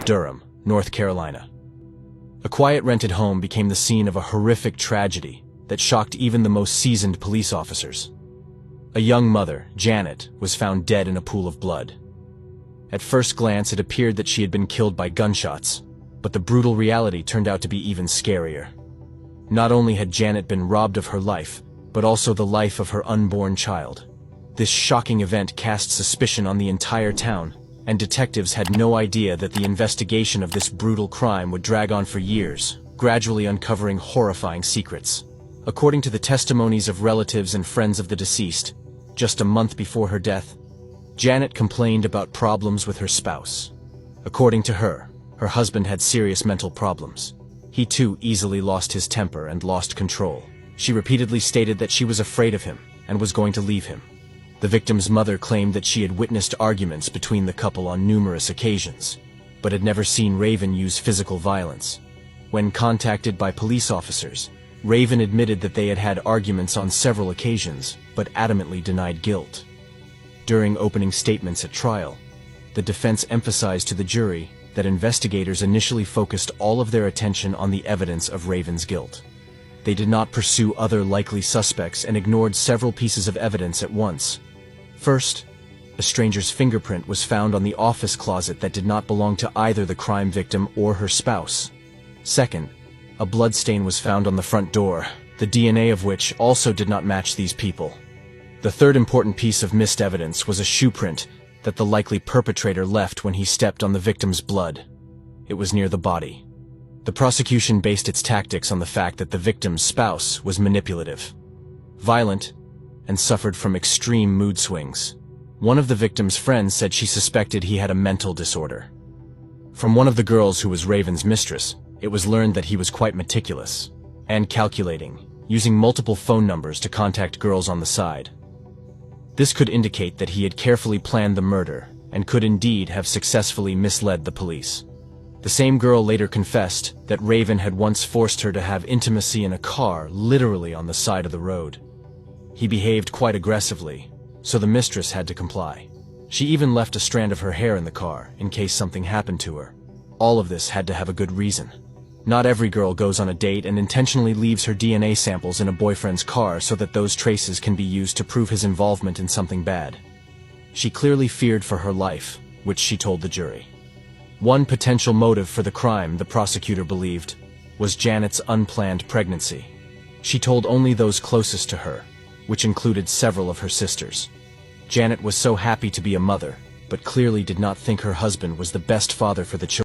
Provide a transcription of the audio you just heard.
of Durham, North Carolina. A quiet rented home became the scene of a horrific tragedy that shocked even the most seasoned police officers. A young mother, Janet, was found dead in a pool of blood. At first glance, it appeared that she had been killed by gunshots, but the brutal reality turned out to be even scarier. Not only had Janet been robbed of her life, but also the life of her unborn child. This shocking event cast suspicion on the entire town, and detectives had no idea that the investigation of this brutal crime would drag on for years, gradually uncovering horrifying secrets. According to the testimonies of relatives and friends of the deceased, just a month before her death, Janet complained about problems with her spouse. According to her, her husband had serious mental problems. He too easily lost his temper and lost control. She repeatedly stated that she was afraid of him and was going to leave him. The victim's mother claimed that she had witnessed arguments between the couple on numerous occasions, but had never seen Raven use physical violence. When contacted by police officers, Raven admitted that they had had arguments on several occasions, but adamantly denied guilt. During opening statements at trial, the defense emphasized to the jury that investigators initially focused all of their attention on the evidence of Raven's guilt. They did not pursue other likely suspects and ignored several pieces of evidence at once. First, a stranger's fingerprint was found on the office closet that did not belong to either the crime victim or her spouse. Second, a bloodstain was found on the front door, the DNA of which also did not match these people. The third important piece of missed evidence was a shoe print that the likely perpetrator left when he stepped on the victim's blood. It was near the body. The prosecution based its tactics on the fact that the victim's spouse was manipulative, violent, and suffered from extreme mood swings. One of the victim's friends said she suspected he had a mental disorder. From one of the girls who was Raven's mistress, it was learned that he was quite meticulous and calculating, using multiple phone numbers to contact girls on the side. This could indicate that he had carefully planned the murder and could indeed have successfully misled the police. The same girl later confessed that Raven had once forced her to have intimacy in a car literally on the side of the road. He behaved quite aggressively, so the mistress had to comply. She even left a strand of her hair in the car in case something happened to her. All of this had to have a good reason. Not every girl goes on a date and intentionally leaves her DNA samples in a boyfriend's car so that those traces can be used to prove his involvement in something bad. She clearly feared for her life, which she told the jury. One potential motive for the crime, the prosecutor believed, was Janet's unplanned pregnancy. She told only those closest to her, which included several of her sisters. Janet was so happy to be a mother, but clearly did not think her husband was the best father for the children.